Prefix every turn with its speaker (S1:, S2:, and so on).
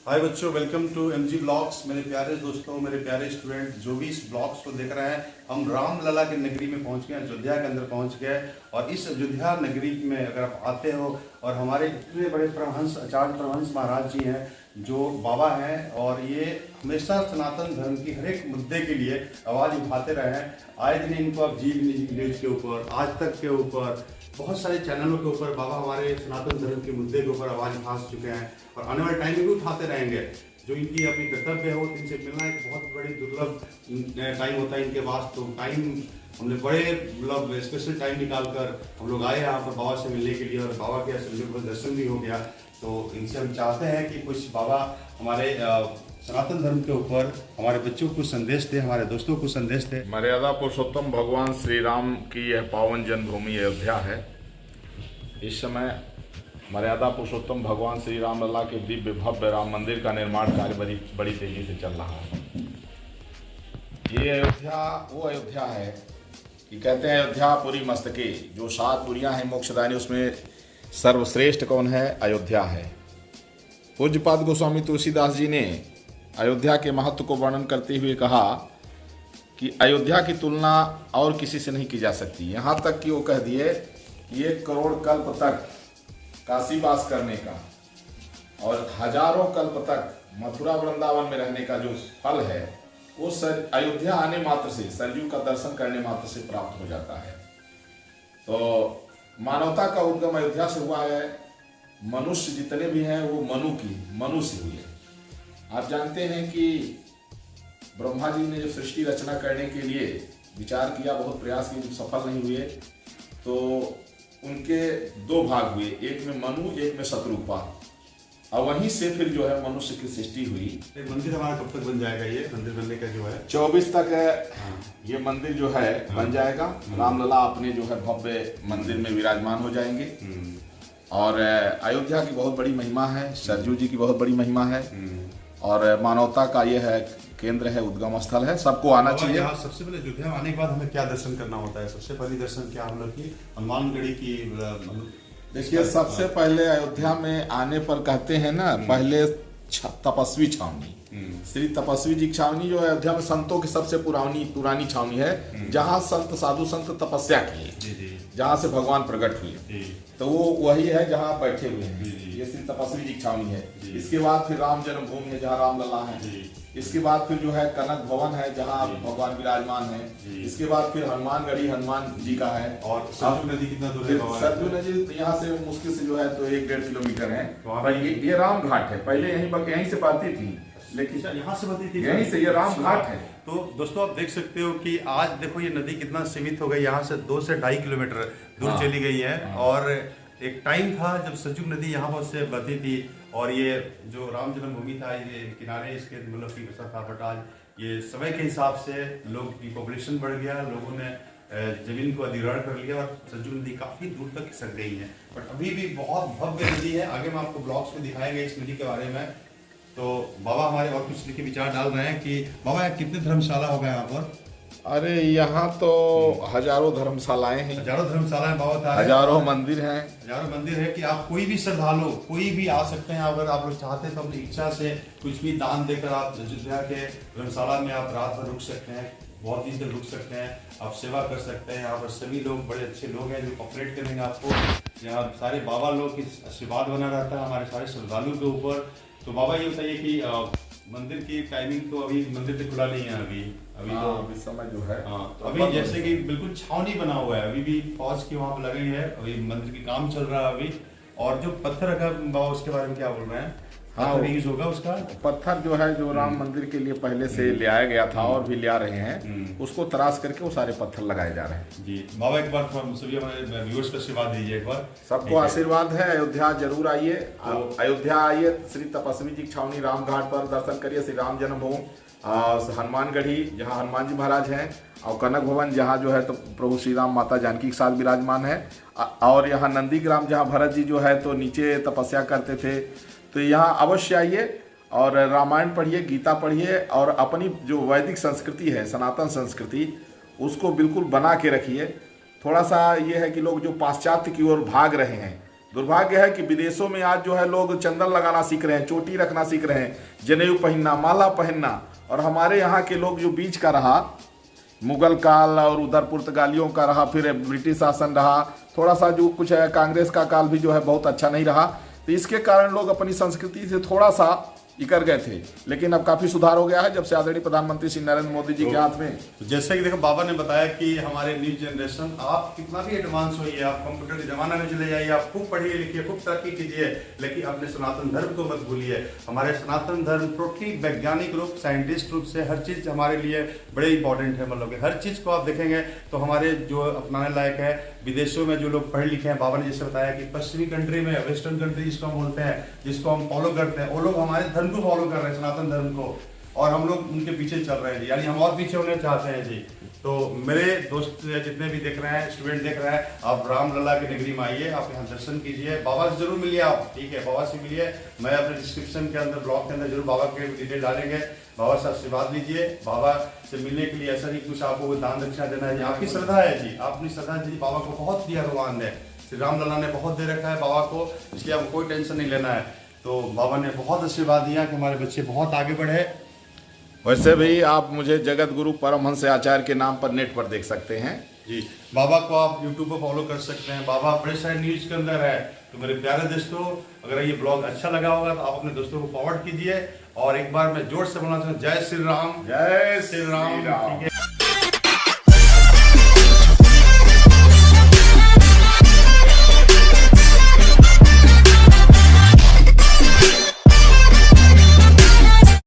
S1: हाय बच्चों, welcome to MG blogs. मेरे प्यारे दोस्तों, मेरे प्यारे स्टूडेंट जो भी इस ब्लॉग्स को देख रहे हैं, हम रामलला की नगरी में पहुंच गए, अयोध्या के अंदर पहुंच गए। और इस अयोध्या नगरी में अगर आप आते हो और हमारे इतने बड़े परमहंस आचार्य परमहंस महाराज जी हैं जो बाबा हैं, और ये हमेशा सनातन धर्म की हर एक मुद्दे के लिए आवाज़ उठाते रहे हैं। आए दिन इनको आप जी न्यूज़ के ऊपर, आज तक के ऊपर, बहुत सारे चैनलों के ऊपर बाबा हमारे सनातन धर्म के मुद्दे के ऊपर आवाज़ उठा चुके हैं और आने वाले टाइम में भी उठाते रहेंगे। जो इनकी अपनी कर्तव्य हो, इनसे मिलना एक बहुत बड़ी दुर्लभ टाइम होता है इनके पास। तो टाइम हमने बड़े मतलब स्पेशल टाइम निकाल कर हम लोग आए यहाँ पर बाबा से मिलने के लिए, और बाबा के संयोग दर्शन भी हो गया। तो इनसे हम चाहते हैं कि कुछ बाबा हमारे सनातन धर्म के ऊपर हमारे बच्चों को संदेश दे, हमारे दोस्तों को संदेश दे।
S2: मर्यादा पुरुषोत्तम भगवान श्री राम की यह पावन जन्मभूमि अयोध्या है। इस समय मर्यादा पुरुषोत्तम भगवान श्री राम लला के दिव्य भव्य राम मंदिर का निर्माण कार्य बड़ी तेजी से चल रहा है। ये अयोध्या वो अयोध्या है कि कहते हैं अयोध्या पुरी मस्तके, जो 7 पुरियां हैं मोक्षदायिनी, उसमें सर्वश्रेष्ठ कौन है? अयोध्या है। पूज्यपाद गोस्वामी तुलसीदास जी ने अयोध्या के महत्व को वर्णन करते हुए कहा कि अयोध्या की तुलना और किसी से नहीं की जा सकती। यहाँ तक कि वो कह दिए कि 1 करोड़ कल्प तक काशीवास करने का और हजारों कल्प तक मथुरा वृंदावन में रहने का जो फल है वो अयोध्या आने मात्र से, सरयू का दर्शन करने मात्र से प्राप्त हो जाता है। तो मानवता का उद्गम अयोध्या से हुआ है। मनुष्य जितने भी हैं वो मनु से हुए। आप जानते हैं कि ब्रह्मा जी ने जो सृष्टि रचना करने के लिए विचार किया, बहुत प्रयास किए, सफल नहीं हुए, तो उनके 2 भाग हुए, एक में मनु, एक में शत्रुपा। और वहीं से फिर जो है मनुष्य की सृष्टि हुई।
S1: मंदिर हमारा कब तक बन जाएगा? ये मंदिर बनने का जो है
S2: 24 तक है। ये मंदिर जो है बन जाएगा। रामलला अपने जो है भव्य मंदिर में विराजमान हो जाएंगे। और अयोध्या की बहुत बड़ी महिमा है, सरजू जी की बहुत बड़ी महिमा है, और मानवता का ये है केंद्र है, उद्गम स्थल है, सबको आना चाहिए।
S1: सबसे पहले अयोध्या आने के बाद हमें क्या दर्शन करना होता है? सबसे पहले दर्शन क्या हम लोग की हनुमानगढ़ी की?
S2: देखिए, सबसे पहले अयोध्या में आने पर कहते हैं ना, पहले तपस्वी छावनी, श्री तपस्वी जी छावनी जो है अयोध्या में संतों की सबसे पुरानी छावनी है, जहाँ संत साधु संत तपस्या किए, जहाँ से भगवान प्रकट हुए। तो वो वही है जहाँ बैठे हुए हैं। ये श्री तपस्वी जी छावनी है। इसके बाद फिर राम जन्मभूमि है जहाँ रामलला है। इसके बाद फिर जो है कनक भवन है जहाँ भगवान विराजमान है। इसके बाद फिर हनुमानगढ़ी हनुमान जी का है।
S1: और सरजू नदी कितना दूर है?
S2: सरजू नदी यहाँ से मुश्किल से जो है तो 1-1.5 किलोमीटर है। पर ये राम घाट है। पहले यहीं से बहती थी, लेकिन
S1: यहाँ से बहती थी,
S2: यहीं से ये राम घाट है।
S1: तो दोस्तों आप देख सकते हो कि आज देखो ये नदी कितना सीमित हो गई, यहाँ से 2 से 2.5 किलोमीटर दूर चली गई है। और एक टाइम था जब सरजू नदी यहाँ पर से बहती थी, और ये जो राम जन्मभूमि था ये किनारे इसके मतलब की बसा था। बट आज ये समय के हिसाब से लोग की पॉपुलेशन बढ़ गया, लोगों ने जमीन को अधिग्रहण कर लिया और सरजू नदी काफी दूर तक खिसक गई है। बट अभी भी बहुत भव्य नदी है। आगे मैं आपको ब्लॉग्स में दिखाएंगे इस नदी के बारे में। तो बाबा हमारे और कुछ लिखे विचार डाल रहे हैं कि बाबा कितने धर्मशाला हो गए यहाँ पर?
S2: अरे यहाँ तो हजारों धर्मशालाएं हैं,
S1: हजारों धर्मशालाएं बाबा,
S2: हजारों मंदिर हैं,
S1: हजारों मंदिर है कि आप कोई भी श्रद्धालु कोई भी आ सकते हैं। अगर आप लोग चाहते हैं तो अपनी इच्छा से कुछ भी दान देकर आप अयोध्या के धर्मशाला में आप रात भर रुक सकते हैं, बहुत दिन तक रुक सकते हैं, आप सेवा कर सकते हैं। यहाँ पर सभी लोग बड़े अच्छे लोग हैं जो कॉपरेट करेंगे आपको। यहाँ सारे बाबा लोग की आशीर्वाद बना रहता है हमारे सारे श्रद्धालु के ऊपर। तो बाबा ये बताइए कि मंदिर की टाइमिंग तो अभी मंदिर तो खुला नहीं है अभी
S2: तो इस समय जो है
S1: तो अभी जैसे कि बिल्कुल छावनी बना हुआ है, अभी भी फौज की वहाँ पर लगी है, अभी मंदिर की काम चल रहा है अभी। और जो पत्थर रखा बाबा उसके बारे में क्या बोल रहे हैं? हाँ, यूज होगा उसका
S2: पत्थर जो है जो राम मंदिर के लिए पहले से ले आया गया था और भी ले आ रहे हैं, उसको तराश करके वो सारे पत्थर लगाए जा रहे हैं।
S1: जी बाबा एक बार सभी हमारे व्यूअर्स को आशीर्वाद दीजिए एक बार।
S2: सबको आशीर्वाद है। अयोध्या जरूर आइए, अयोध्या आइए, श्री तपस्वी जी छावनी राम घाट पर दर्शन करिए। श्री राम जन्मभूमि हनुमानगढ़ी जहाँ हनुमान जी महाराज हैं, और कनक भवन जहाँ जो है तो प्रभु श्री राम माता जानकी के साथ विराजमान है, और यहाँ नंदीग्राम जहाँ भरत जी जो है तो नीचे तपस्या करते थे। तो यहाँ अवश्य आइए और रामायण पढ़िए, गीता पढ़िए, और अपनी जो वैदिक संस्कृति है, सनातन संस्कृति, उसको बिल्कुल बना के रखिए। थोड़ा सा ये है कि लोग जो पाश्चात्य की ओर भाग रहे हैं, दुर्भाग्य है कि विदेशों में आज जो है लोग चंदन लगाना सीख रहे हैं, चोटी रखना सीख रहे हैं, जनेऊ पहनना, माला पहनना, और हमारे यहाँ के लोग जो बीच का रहा, मुगल काल और उधर पुर्तगालियों का रहा, फिर ब्रिटिश शासन रहा, थोड़ा सा जो कुछ है कांग्रेस का काल भी जो है बहुत अच्छा नहीं रहा, तो इसके कारण लोग अपनी संस्कृति से थोड़ा सा इकर गए थे। लेकिन अब काफ़ी सुधार हो गया है जब से आदरणीय प्रधानमंत्री श्री नरेंद्र मोदी जी के हाथ में।
S1: तो जैसे कि देखो बाबा ने बताया कि हमारे न्यू जनरेशन, आप कितना भी एडवांस होइए, आप कंप्यूटर के जमाना में चले जाइए, आप खूब पढ़िए लिखिए, खूब तरक्की कीजिए, लेकिन अपने सनातन धर्म को मत भूलिए। हमारे सनातन धर्म टोटली वैज्ञानिक रूप, साइंटिस्ट रूप से हर चीज़ हमारे लिए बड़े इंपॉर्टेंट है। मतलब कि हर चीज़ को आप देखेंगे तो हमारे जो अपनाने लायक है। विदेशों में जो लोग पढ़े लिखे हैं, बाबा ने जैसे बताया कि पश्चिमी कंट्री में, वेस्टर्न कंट्री जिसको हम बोलते हैं, जिसको हम फॉलो करते हैं, वो लोग हमारे धर्म को फॉलो कर रहे हैं, सनातन धर्म को, और हम लोग उनके पीछे चल रहे हैं जी, यानी हम और पीछे होने चाहते हैं जी। तो मेरे दोस्त जितने भी देख रहे हैं, स्टूडेंट देख रहे हैं, आप रामलला की नगरी में आइए, आप यहाँ दर्शन कीजिए, बाबा से जरूर मिलिए आप, ठीक है, बाबा से मिलिए। मैं अपने डिस्क्रिप्शन के अंदर, ब्लॉग के अंदर जरूर बाबा के डिटेल डालेंगे। बाबा से आशीर्वाद लीजिए। बाबा से मिलने के लिए ऐसा नहीं कुछ आपको दान दक्षिणा देना है जी, आपकी श्रद्धा है जी, अपनी श्रद्धा जी बाबा को बहुत दिया भगवान ने, श्री रामलला ने बहुत दे रखा है बाबा को, इसलिए आपको कोई टेंशन नहीं लेना है। तो बाबा ने बहुत आशीर्वाद दिया कि हमारे बच्चे बहुत आगे बढ़े।
S2: वैसे भी आप मुझे जगत गुरु परमहंस आचार्य के नाम पर नेट पर देख सकते हैं
S1: जी। बाबा को आप यूट्यूब पर फॉलो कर सकते हैं, बाबा बड़े सारे न्यूज के अंदर है। तो मेरे प्यारे दोस्तों, अगर ये ब्लॉग अच्छा लगा होगा तो आप अपने दोस्तों को फॉरवर्ड कीजिए। और एक बार मैं जोर से बोलना चाहूँ, जय श्री राम, जय श्री राम, ठीक है।